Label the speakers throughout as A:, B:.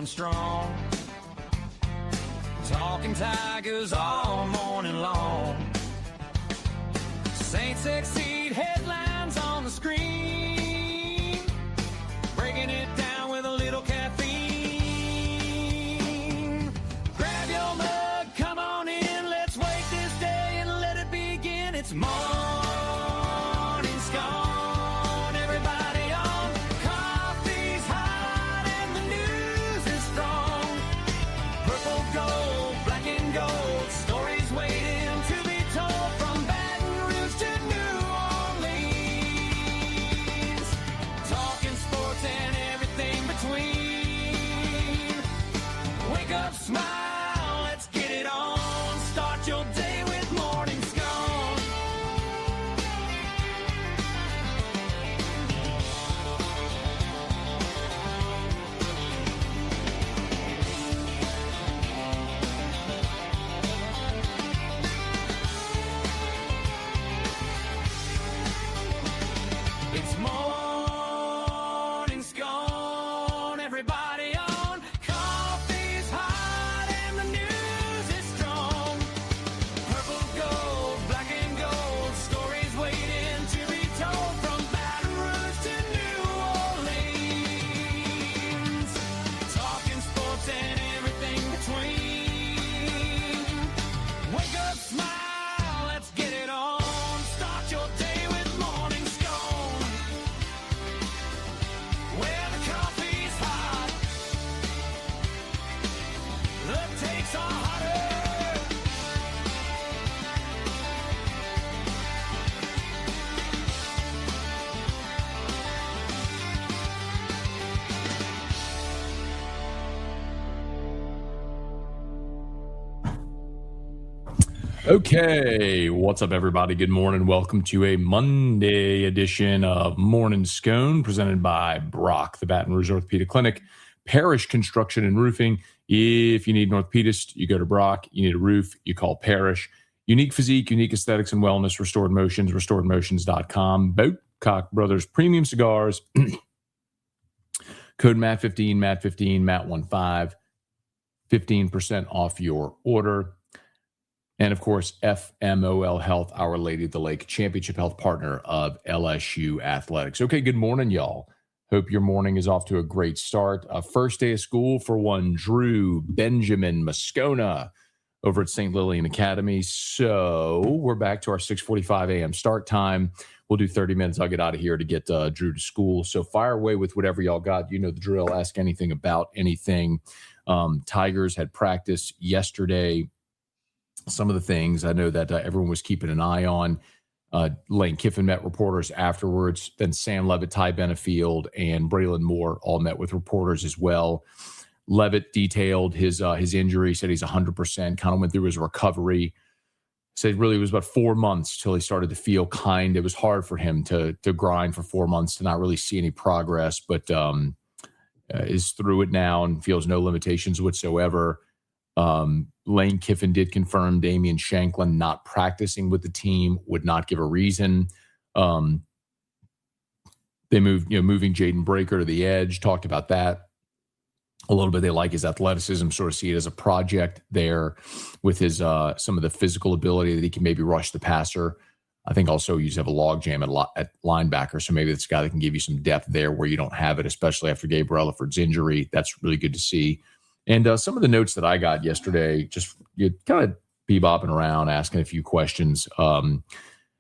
A: going strong. Talking Tigers all morning long. Saints exceed headlines on the screen. Breaking it down with a little caffeine. Grab your mug, come on in. Let's wake this day and let it begin. It's morning scone. Everybody on. Coffee's hot and the news is strong. Purple, gold, black and gold. Stories waiting to be told from Baton Rouge to New Orleans. Talking sports and everything between. Wake up, smile, let's get it on. Start your day with morning scone. It's morning scone. Everybody on. Coffee's hot and the news is strong. Purple, gold, black and gold. Stories waiting to be told from Baton Rouge to New Orleans. Talking sports and everything between. Wake up, smile, let's get it on. Start your day with morning scone. Where the coffee's hot, the takes are hotter.
B: Okay, what's up, everybody? Good morning. Welcome to a Monday edition of Morning Scone, presented by Brock, the Baton Rouge Orthopedic Clinic, Parrish Construction and Roofing. If you need an orthopedist, you go to Brock. You need a roof, you call Parrish. Unique physique, unique aesthetics and wellness, Restored Motions, restoredmotions.com. Boatcock Brothers Premium Cigars. Code MAT15, MAT15, MAT15, 15% off your order. And, of course, FMOL Health, Our Lady of the Lake, championship health partner of LSU Athletics. Okay, good morning, y'all. Hope your morning is off to a great start. First day of school for one Drew Benjamin Moscona over at St. Lillian Academy. So we're back to our 6:45 a.m. start time. We'll do 30 minutes. I'll get out of here to get Drew to school. So fire away with whatever y'all got. You know the drill. Ask anything about anything. Tigers had practice yesterday. Some of the things I know that everyone was keeping an eye on. Lane Kiffin met reporters afterwards. Then Sam Leavitt, Ty Benefield, and Braylon Moore all met with reporters as well. Leavitt detailed his injury, said he's 100%, kind of went through his recovery. Said really it was about 4 months till he started to feel kind. It was hard for him to grind for 4 months to not really see any progress, but is through it now and feels no limitations whatsoever. Lane Kiffin did confirm Damian Shanklin not practicing with the team, would not give a reason. They moved, moving Jaden Breaker to the edge, talked about that a little bit. They like his athleticism, sort of see it as a project there with his some of the physical ability that he can maybe rush the passer. I think also you have a logjam at linebacker, so maybe it's a guy that can give you some depth there where you don't have it, especially after Gabriel Elliford's injury. That's really good to see. And some of the notes that I got yesterday, just you kind of bebopping around, asking a few questions.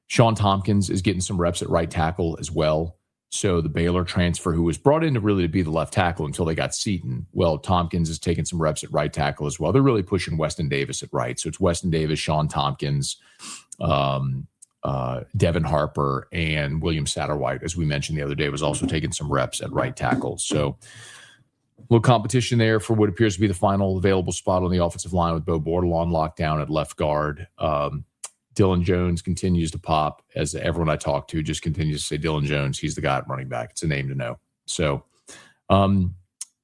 B: Sean Tompkins is getting some reps at right tackle as well. So the Baylor transfer, who was brought in to be the left tackle until they got Seton. Well, Tompkins is taking some reps at right tackle as well. They're really pushing Weston Davis at right. So it's Weston Davis, Sean Tompkins, Devin Harper, and William Satterwhite, as we mentioned the other day, was also taking some reps at right tackle. So a little competition there for what appears to be the final available spot on the offensive line with Bo Bordelon on lockdown at left guard. Dilin Jones continues to pop, as everyone I talk to just continues to say Dilin Jones. He's the guy at running back. It's a name to know. So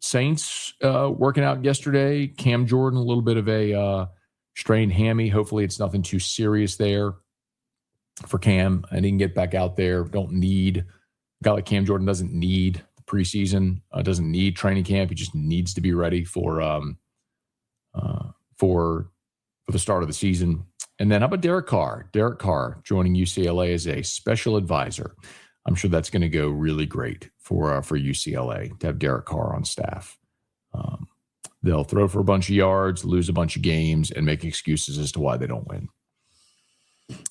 B: Saints working out yesterday. Cam Jordan, a little bit of a strained hammy. Hopefully it's nothing too serious there for Cam, and he can get back out there. A guy like Cam Jordan doesn't need preseason, doesn't need training camp. He just needs to be ready for the start of the season. And then how about Derek Carr? Derek Carr joining UCLA as a special advisor. I'm sure that's going to go really great for UCLA to have Derek Carr on staff. They'll throw for a bunch of yards, lose a bunch of games, and make excuses as to why they don't win.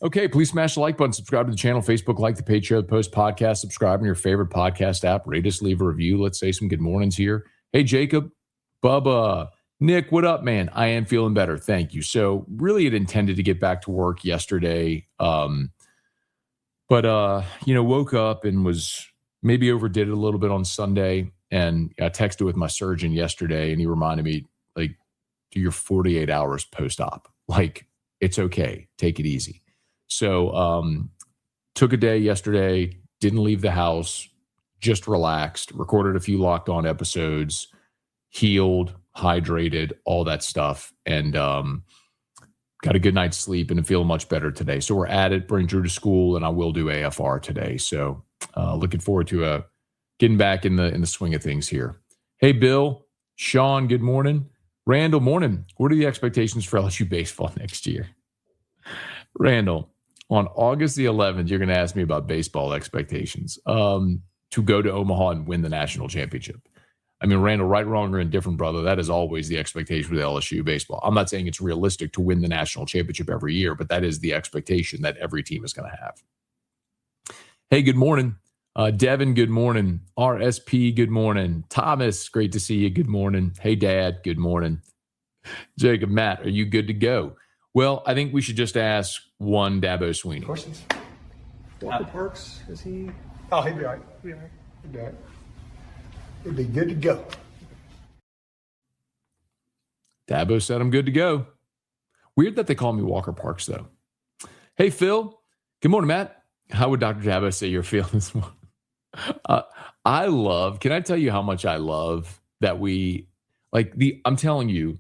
B: Okay, please smash the like button, subscribe to the channel, Facebook, like the page, share the post, podcast, subscribe on your favorite podcast app, rate us, leave a review. Let's say some good mornings here. Hey, Jacob, Bubba, Nick, what up, man? I am feeling better. Thank you. So really had intended to get back to work yesterday, but woke up and was maybe overdid it a little bit on Sunday. And I texted with my surgeon yesterday, and he reminded me, like, do your 48 hours post-op. Like, it's okay. Take it easy. So took a day yesterday, didn't leave the house, just relaxed, recorded a few Locked On episodes, healed, hydrated, all that stuff, and got a good night's sleep and feeling much better today. So we're at it, bring Drew to school, and I will do AFR today. So looking forward to getting back in the swing of things here. Hey, Bill, Sean, good morning. Randall, morning. What are the expectations for LSU baseball next year? Randall, on August the 11th, you're going to ask me about baseball expectations to go to Omaha and win the national championship. I mean, Randall, right, wrong, or indifferent, brother, that is always the expectation with LSU baseball. I'm not saying it's realistic to win the national championship every year, but that is the expectation that every team is going to have. Hey, good morning. Devin, good morning. RSP, good morning. Thomas, great to see you. Good morning. Hey, Dad, good morning. Jacob, Matt, are you good to go? Well, I think we should just ask one Dabo Sweeney.
C: Questions? Walker Parks, is he? Oh, he'd be all right. He'd be all right. He'd be all right. He'd be good to go.
B: Dabo said I'm good to go. Weird that they call me Walker Parks, though. Hey, Phil. Good morning, Matt. How would Dr. Dabo say you're feeling this morning? Can I tell you how much I love that I'm telling you,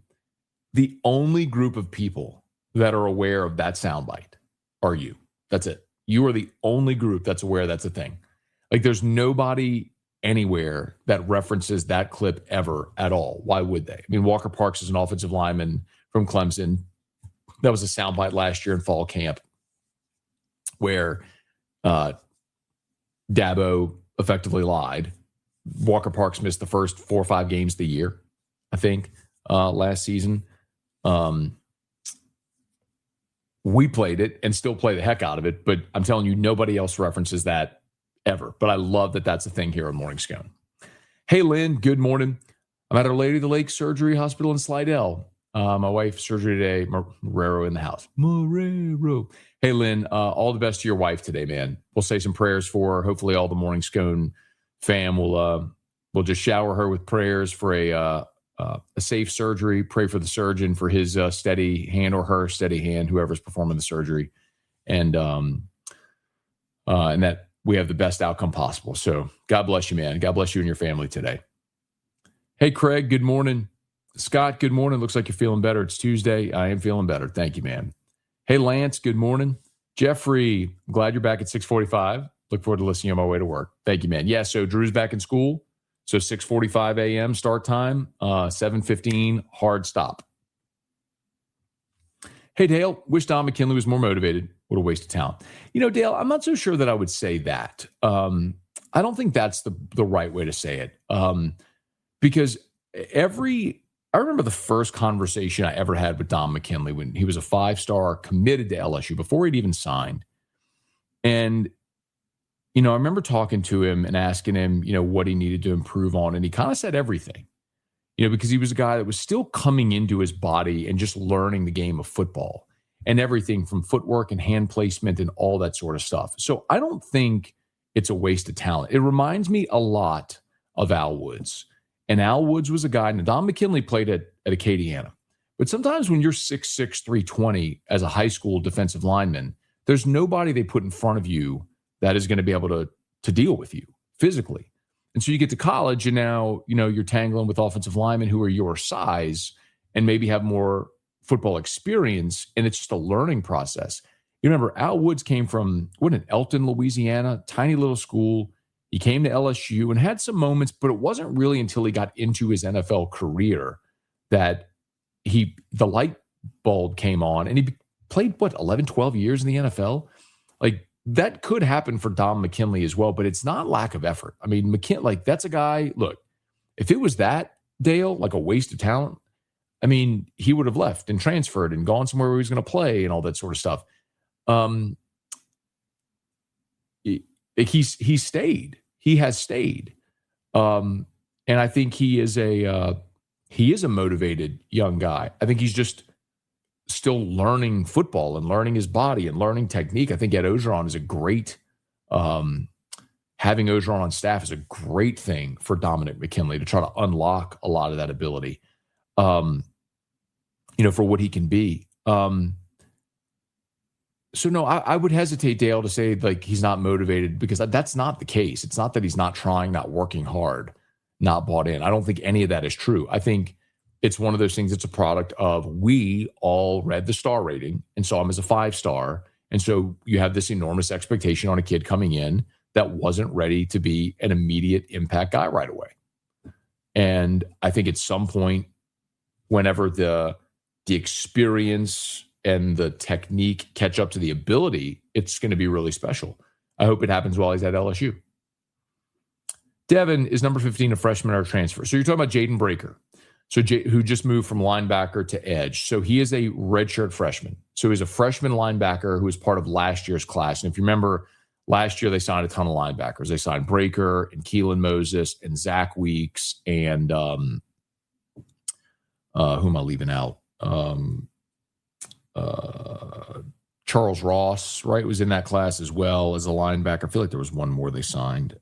B: the only group of people that are aware of that soundbite are you. That's it. You are the only group that's aware that's a thing. Like, there's nobody anywhere that references that clip ever at all. Why would they? I mean, Walker Parks is an offensive lineman from Clemson. That was a soundbite last year in fall camp where Dabo effectively lied. Walker Parks missed the first 4 or 5 games of the year, I think, last season. We played it and still play the heck out of it, but I'm telling you, nobody else references that ever. But I love that that's a thing here on Morning Scone. Hey, Lynn, good morning. I'm at Our Lady of the Lake Surgery Hospital in Slidell. My wife's surgery today. Marrero in the house. Marrero. Hey, Lynn, all the best to your wife today, man. We'll say some prayers for her. Hopefully all the Morning Scone fam will just shower her with prayers for a safe surgery. Pray for the surgeon for his steady hand, or her steady hand, whoever's performing the surgery. And that we have the best outcome possible. So God bless you, man. God bless you and your family today. Hey, Craig, good morning. Scott, good morning. Looks like you're feeling better. It's Tuesday. I am feeling better. Thank you, man. Hey, Lance, good morning. Jeffrey, I'm glad you're back at 6:45. Look forward to listening on my way to work. Thank you, man. Yeah, so Drew's back in school. So 6:45 a.m. start time, 7:15 hard stop. Hey, Dale, wish Don McKinley was more motivated. What a waste of talent. You know, Dale, I'm not so sure that I would say that. I don't think that's the right way to say it. Because I remember the first conversation I ever had with Don McKinley when he was a 5-star committed to LSU before he'd even signed. And, I remember talking to him and asking him, what he needed to improve on. And he kind of said everything, because he was a guy that was still coming into his body and just learning the game of football and everything from footwork and hand placement and all that sort of stuff. So I don't think it's a waste of talent. It reminds me a lot of Al Woods. And Al Woods was a guy, and Don McKinley played at Acadiana. But sometimes when you're 6'6", 320 as a high school defensive lineman, there's nobody they put in front of you that is going to be able to deal with you physically. And so you get to college, and now, you're tangling with offensive linemen who are your size and maybe have more football experience, and it's just a learning process. You remember Al Woods came from, Elton, Louisiana, tiny little school. He came to LSU and had some moments, but it wasn't really until he got into his NFL career that the light bulb came on, and he played 11, 12 years in the NFL. Like, that could happen for Dom McKinley as well, but it's not lack of effort. I mean, that's a guy, look, if it was that, Dale, like a waste of talent, I mean, he would have left and transferred and gone somewhere where he was going to play and all that sort of stuff. He stayed. He has stayed. And I think he is a motivated young guy. I think he's just still learning football and learning his body and learning technique. I think Ed Ogeron is a great, having Ogeron on staff is a great thing for Dominic McKinley to try to unlock a lot of that ability, for what he can be. So no, I would hesitate, Dale, to say like he's not motivated, because that's not the case. It's not that he's not trying, not working hard, not bought in. I don't think any of that is true. I think it's one of those things. It's a product of, we all read the star rating and saw him as a 5-star. And so you have this enormous expectation on a kid coming in that wasn't ready to be an immediate impact guy right away. And I think at some point, whenever the experience and the technique catch up to the ability, it's going to be really special. I hope it happens while he's at LSU. Devin, is number 15 a freshman or a transfer? So you're talking about Jaden Breaker, who just moved from linebacker to edge. So he is a redshirt freshman. So he's a freshman linebacker who was part of last year's class. And if you remember, last year they signed a ton of linebackers. They signed Breaker and Keelan Moses and Zach Weeks and who am I leaving out? Charles Ross, right, was in that class as well as a linebacker. I feel like there was one more they signed.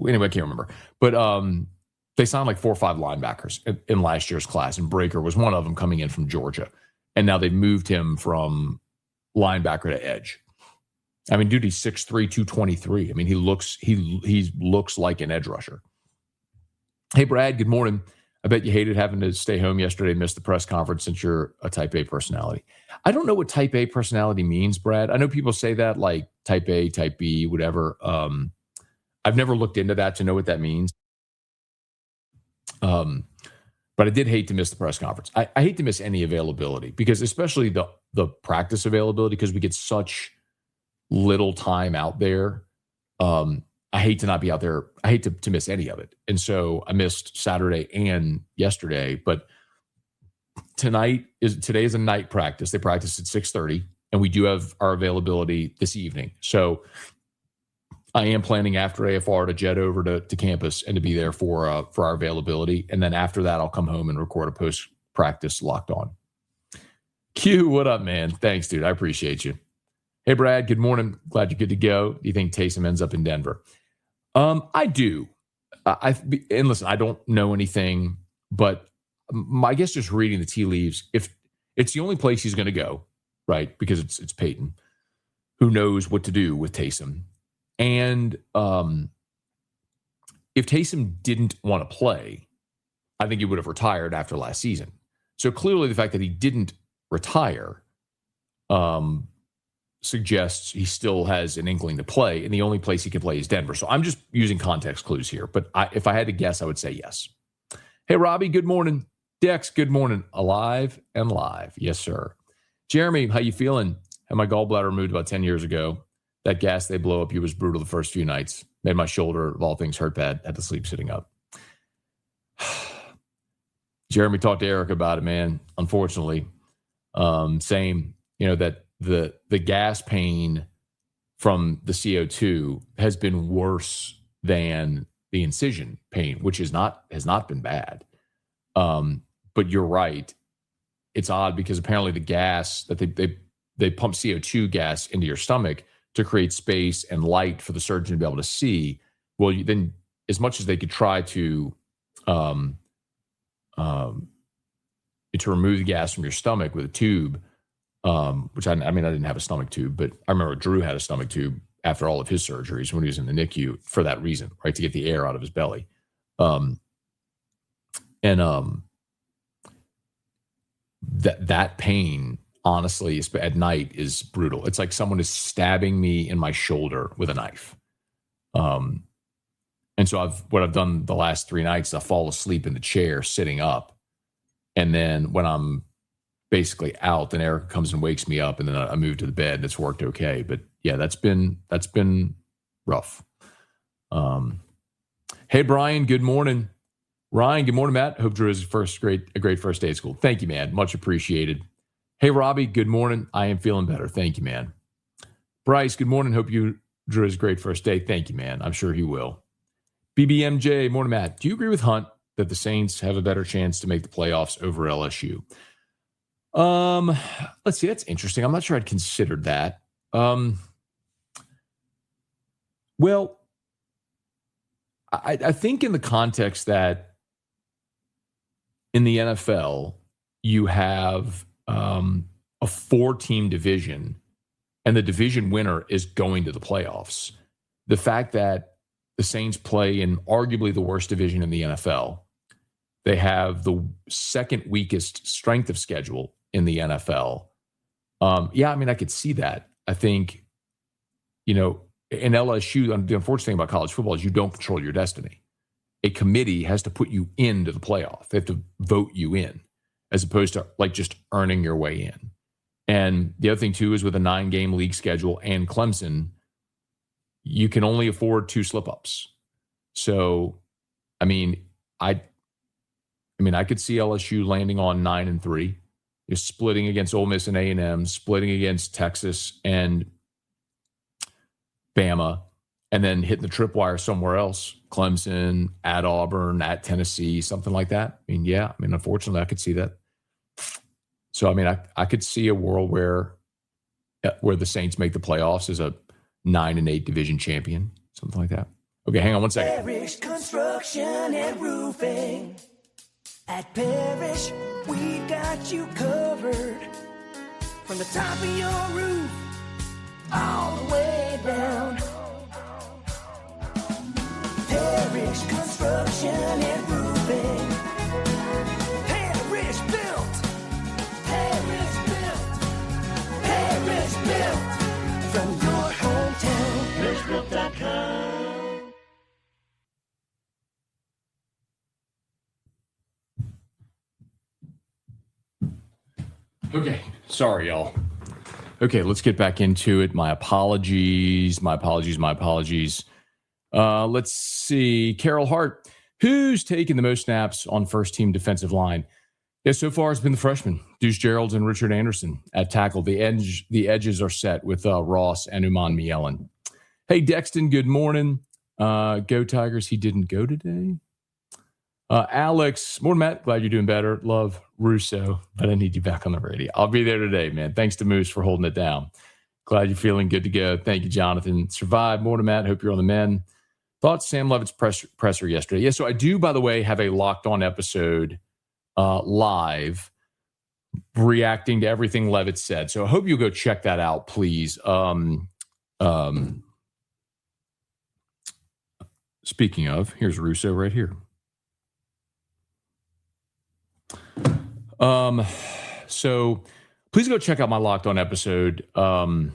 B: Anyway, I can't remember. But they signed like 4 or 5 linebackers in last year's class, and Breaker was one of them coming in from Georgia. And now they've moved him from linebacker to edge. I mean, dude, he's 6'3", 223. I mean, he looks like an edge rusher. Hey, Brad, good morning. I bet you hated having to stay home yesterday and miss the press conference since you're a type A personality. I don't know what type A personality means, Brad. I know people say that, like type A, type B, whatever. I've never looked into that to know what that means. But I did hate to miss the press conference. I hate to miss any availability, because especially the practice availability, because we get such little time out there. I hate to not be out there. I hate to miss any of it. And so I missed Saturday and yesterday, but today is a night practice. They practice at 6:30, and we do have our availability this evening. So I am planning after AFR to jet over to campus and to be there for our availability. And then after that, I'll come home and record a post-practice Locked On. Q, what up, man? Thanks, dude. I appreciate you. Hey, Brad, good morning. Glad you're good to go. Do you think Taysom ends up in Denver? I do. And listen, I don't know anything, but I guess just reading the tea leaves, if it's the only place he's going to go, right? Because it's Peyton, who knows what to do with Taysom. And if Taysom didn't want to play, I think he would have retired after last season. So clearly the fact that he didn't retire suggests he still has an inkling to play, and the only place he can play is Denver. So I'm just using context clues here, but if I had to guess, I would say yes. Hey, Robbie, good morning. Dex, good morning. Alive and live. Yes, sir. Jeremy, how you feeling? Had my gallbladder removed about 10 years ago. That gas they blow up you was brutal the first few nights. Made my shoulder, of all things, hurt bad. Had to sleep sitting up. Jeremy talked to Eric about it, man. Unfortunately, same, that the gas pain from the CO2 has been worse than the incision pain, which has not been bad. But you're right. It's odd because apparently the gas that they pump CO2 gas into your stomach to create space and light for the surgeon to be able to see. Well, then as much as they could try to remove the gas from your stomach with a tube, which I didn't have a stomach tube, but I remember Drew had a stomach tube after all of his surgeries when he was in the NICU for that reason, right? To get the air out of his belly. That pain, honestly, at night is brutal. It's like someone is stabbing me in my shoulder with a knife. And so what I've done the last 3 nights, I fall asleep in the chair sitting up. And then when I'm basically out, then Erica comes and wakes me up, and then I move to the bed, and it's worked okay. But yeah, that's been rough. Hey, Brian, good morning. Ryan, good morning, Matt. Hope Drew is a great first day of school. Thank you, man. Much appreciated. Hey, Robbie, good morning. I am feeling better. Thank you, man. Bryce, good morning. Hope Drew is a great first day. Thank you, man. I'm sure he will. BBMJ, morning, Matt. Do you agree with Hunt that the Saints have a better chance to make the playoffs over LSU? Let's see. That's interesting. I'm not sure I'd considered that. Well, I think in the context that in the NFL, you have a 4-team division, and the division winner is going to the playoffs. The fact that the Saints play in arguably the worst division in the NFL, they have the second weakest strength of schedule in the NFL. I could see that. I think, in LSU, the unfortunate thing about college football is you don't control your destiny. A committee has to put you into the playoff. They have to vote you in, as opposed to like just earning your way in. And the other thing too is with a 9-game league schedule and Clemson, you can only afford 2 slip-ups. So, I could see LSU landing on 9-3, just splitting against Ole Miss and A&M, splitting against Texas and Bama, and then hitting the tripwire somewhere else, Clemson, at Auburn, at Tennessee, something like that. Unfortunately, I could see that. So, I could see a world where the Saints make the playoffs as a 9-8 division champion, something like that. Okay, hang on one second.
A: Parish Construction and Roofing. At Parish, we've got you covered. From the top of your roof, all the way down. Parish Construction and Roofing. Parish built. Parish built. Parish built. From your hometown. ParishBuilt.com.
B: Okay, sorry, y'all. Okay, let's get back into it. My apologies. Let's see. Carol Hart, who's taken the most snaps on first-team defensive line? Yeah, so far it's been the freshmen, Deuce Geralds and Richard Anderson at tackle. The edges are set with Ross and Uman Mielen. Hey, Dexton, good morning. Go Tigers. He didn't go today. Alex, morning, Matt. Glad you're doing better. Love Russo, but I need you back on the radio. I'll be there today, man. Thanks to Moose for holding it down. Glad you're feeling good to go. Thank you, Jonathan. Survive. Morning, Matt. Hope you're on the mend. Thought Sam Levitt's presser yesterday. Yeah, so I do, by the way, have a Locked On episode live reacting to everything Levitt said. So I hope you'll go check that out, please. Speaking of, here's Russo right here. So please go check out my Locked On episode. The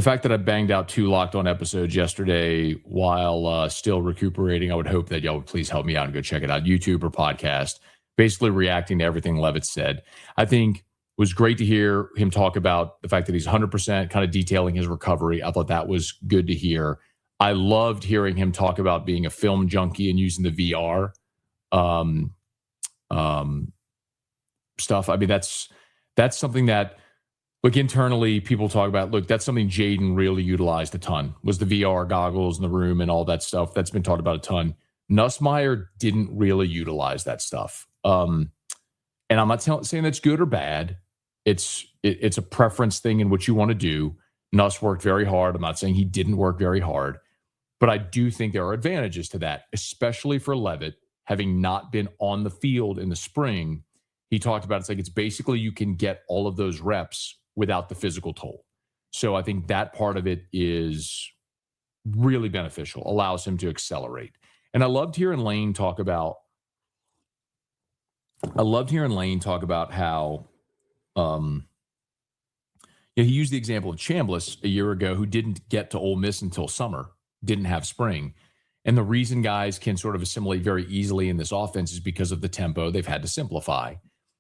B: fact that I banged out 2 Locked On episodes yesterday while still recuperating, I would hope that y'all would please help me out and go check it out, YouTube or podcast, basically reacting to everything Levitt said. I think it was great to hear him talk about the fact that he's 100%, kind of detailing his recovery. I thought that was good to hear. I loved hearing him talk about being a film junkie and using the VR stuff. That's something that, look, internally people talk about, look, that's something Jaden really utilized a ton, was the VR goggles in the room and all that stuff. That's been talked about a ton. Nussmeier didn't really utilize that stuff. And I'm not saying that's good or bad. It's a preference thing in what you want to do. Nuss worked very hard. I'm not saying he didn't work very hard, but I do think there are advantages to that, especially for Leavitt, having not been on the field in the spring. He talked about it's basically you can get all of those reps without the physical toll. So I think that part of it is really beneficial, allows him to accelerate. And I loved hearing Lane talk about how he used the example of Chambliss a year ago, who didn't get to Ole Miss until summer, didn't have spring. And the reason guys can sort of assimilate very easily in this offense is because of the tempo. They've had to simplify.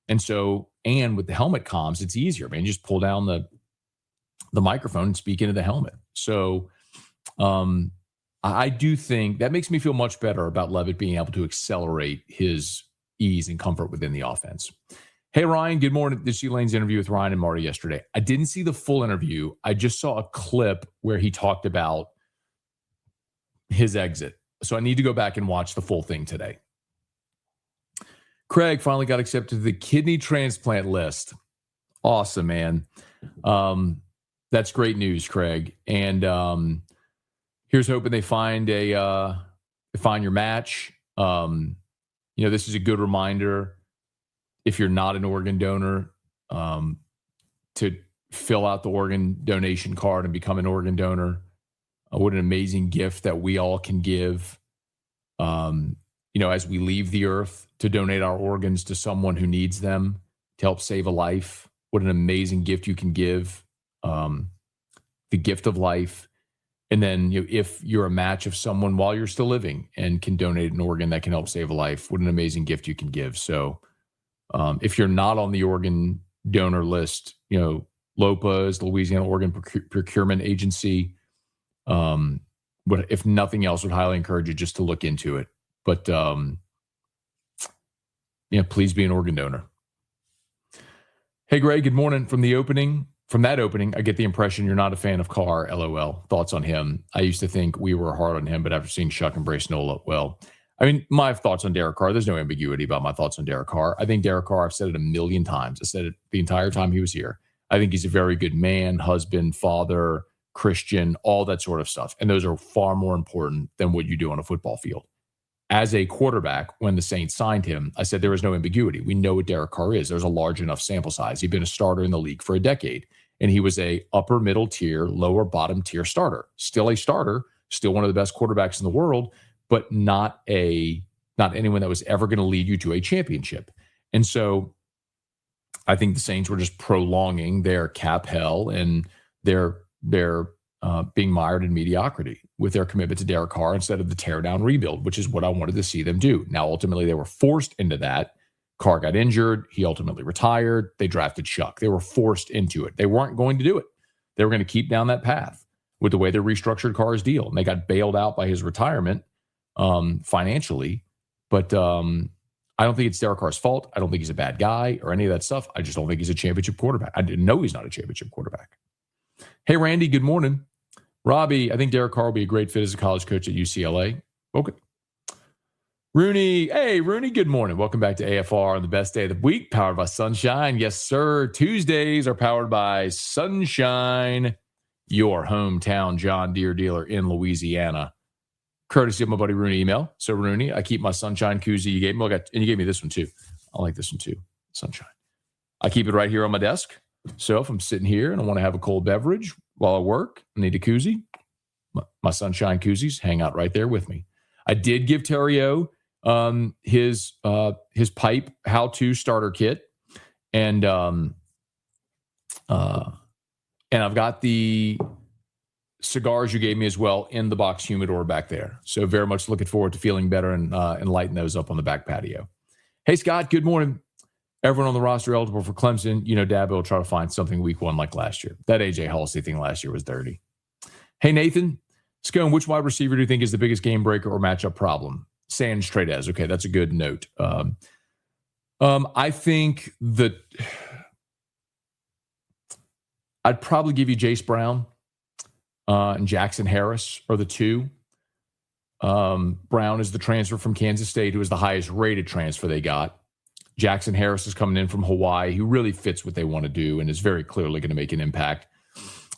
B: And so, and with the helmet comms, it's easier, man. You just pull down the microphone and speak into the helmet. So I do think that makes me feel much better about Leavitt being able to accelerate his ease and comfort within the offense. Hey, Ryan, good morning. Did you see Lane's interview with Ryan and Marty yesterday? I didn't see the full interview. I just saw a clip where he talked about his exit. So I need to go back and watch the full thing today. Craig finally got accepted to the kidney transplant list. Awesome, man. That's great news, Craig. And here's hoping they find your match. This is a good reminder, if you're not an organ donor, to fill out the organ donation card and become an organ donor. What an amazing gift that we all can give, as we leave the earth, to donate our organs to someone who needs them to help save a life. What an amazing gift you can give, the gift of life. And then if you're a match of someone while you're still living and can donate an organ that can help save a life, what an amazing gift you can give. So if you're not on the organ donor list, LOPA is the Louisiana Organ Procurement Agency. But if nothing else, would highly encourage you just to look into it. But please be an organ donor. Hey, Greg, good morning. From that opening, I get the impression you're not a fan of Carr. LOL. Thoughts on him? I used to think we were hard on him, but after seeing Shuck embrace Nola, well, I mean, my thoughts on Derek Carr, there's no ambiguity about my thoughts on Derek Carr. I think Derek Carr, I've said it a million times. I said it the entire time he was here. I think he's a very good man, husband, father, Christian, all that sort of stuff. And those are far more important than what you do on a football field. As a quarterback, when the Saints signed him, I said there is no ambiguity. We know what Derek Carr is. There's a large enough sample size. He'd been a starter in the league for a decade, and he was a upper middle tier, lower bottom tier starter. Still a starter, still one of the best quarterbacks in the world, but not anyone that was ever going to lead you to a championship. And so I think the Saints were just prolonging their cap hell and their being mired in mediocrity with their commitment to Derek Carr instead of the tear down rebuild, which is what I wanted to see them do. Now, ultimately, they were forced into that. Carr got injured. He ultimately retired. They drafted Shuck. They were forced into it. They weren't going to do it. They were going to keep down that path with the way they restructured Carr's deal. And they got bailed out by his retirement financially. But I don't think it's Derek Carr's fault. I don't think he's a bad guy or any of that stuff. I just don't think he's a championship quarterback. I didn't know he's not a championship quarterback. Hey, Randy, good morning. Robbie, I think Derek Carr will be a great fit as a college coach at UCLA. Okay. Rooney, hey, Rooney, good morning. Welcome back to AFR on the best day of the week, powered by Sunshine. Yes, sir. Tuesdays are powered by Sunshine, your hometown John Deere dealer in Louisiana. Courtesy of my buddy Rooney email. So, Rooney, I keep my Sunshine koozie you gave me. And you gave me this one, too. I like this one, too. Sunshine. I keep it right here on my desk. So if I'm sitting here and I want to have a cold beverage while I work, I need a koozie. My Sunshine koozies hang out right there with me. I did give Terry O his pipe how-to starter kit, and I've got the cigars you gave me as well in the box humidor back there. So very much looking forward to feeling better and lighting those up on the back patio. Hey, Scott, good morning. Everyone on the roster eligible for Clemson. Dabo will try to find something week one like last year. That A.J. Halsey thing last year was dirty. Hey, Nathan, Scone, which wide receiver do you think is the biggest game breaker or matchup problem? Sans Tradez. Okay, that's a good note. I think that I'd probably give you Jace Brown and Jackson Harris are the two. Brown is the transfer from Kansas State, who is the highest rated transfer they got. Jackson Harris is coming in from Hawaii, who really fits what they want to do and is very clearly going to make an impact.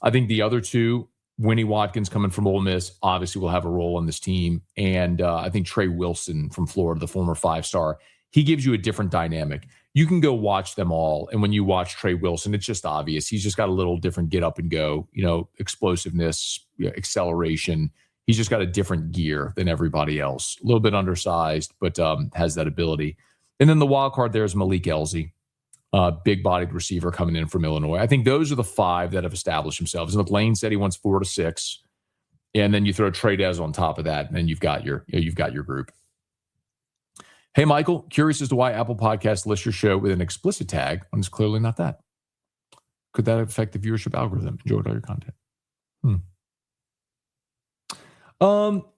B: I think the other two, Winnie Watkins coming from Ole Miss, obviously will have a role on this team. And I think Trey Wilson from Florida, the former 5-star, he gives you a different dynamic. You can go watch them all. And when you watch Trey Wilson, it's just obvious. He's just got a little different get up and go, explosiveness, acceleration. He's just got a different gear than everybody else. A little bit undersized, but has that ability. And then the wild card there is Malik Elzy. big-bodied receiver coming in from Illinois. I think those are the 5 that have established themselves. And look, Lane said he wants 4 to 6, and then you throw Trey Dez on top of that, and then you've got your group. Hey, Michael, curious as to why Apple Podcasts lists your show with an explicit tag when it's clearly not that. Could that affect the viewership algorithm? Enjoyed all your content.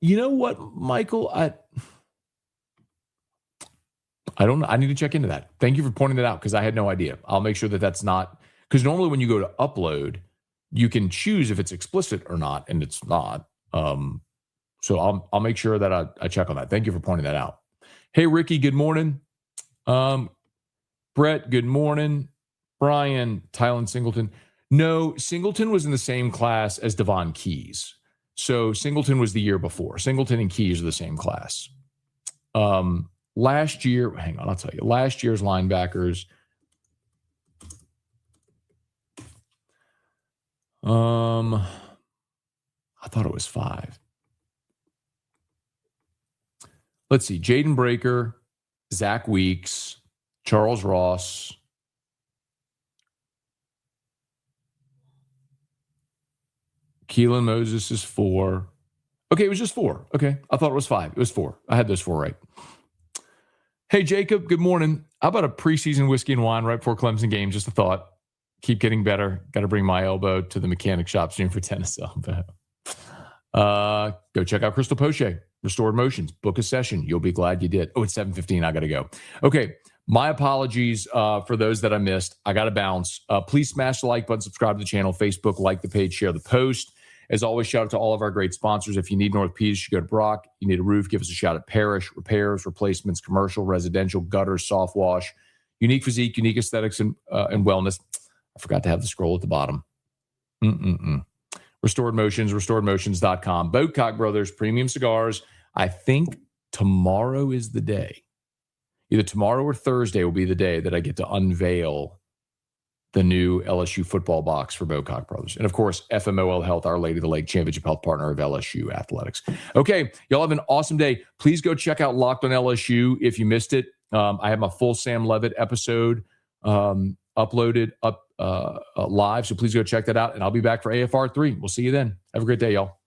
B: You know what, Michael? I don't know. I need to check into that. Thank you for pointing that out because I had no idea. I'll make sure that that's not, because normally when you go to upload, you can choose if it's explicit or not, and it's not. So I'll make sure that I check on that. Thank you for pointing that out. Hey, Ricky, good morning. Brett, good morning. Brian, Tylen Singleton. No, Singleton was in the same class as Devon Keys. So Singleton was the year before. Singleton and Keys are the same class. Last year, hang on, I'll tell you. Last year's linebackers. I thought it was 5. Let's see. Jaden Breaker, Zach Weeks, Charles Ross. Keelan Moses is 4. Okay, it was just 4. Okay, I thought it was 5. It was 4. I had those 4 right. Hey, Jacob, good morning. How about a preseason whiskey and wine right before Clemson game? Just a thought. Keep getting better. Got to bring my elbow to the mechanic shop soon for tennis elbow. Go check out Crystal Poche, Restored Motions. Book a session. You'll be glad you did. Oh, it's 7:15. I got to go. Okay, my apologies for those that I missed. I got to bounce. Please smash the like button, subscribe to the channel, Facebook, like the page, share the post. As always, shout out to all of our great sponsors. If you need North Peas, you go to Brock. You need a roof, give us a shout at Parrish. Repairs, replacements, commercial, residential, gutters, soft wash, unique physique, unique aesthetics, and wellness. I forgot to have the scroll at the bottom. Restored Motions, restoredmotions.com. Boatcock Brothers, premium cigars. I think tomorrow is the day. Either tomorrow or Thursday will be the day that I get to unveil the new LSU football box for Boatcock Brothers. And, of course, FMOL Health, Our Lady of the Lake Championship Health Partner of LSU Athletics. Okay, y'all have an awesome day. Please go check out Locked on LSU if you missed it. I have my full Sam Leavitt episode uploaded live, so please go check that out. And I'll be back for AFR 3. We'll see you then. Have a great day, y'all.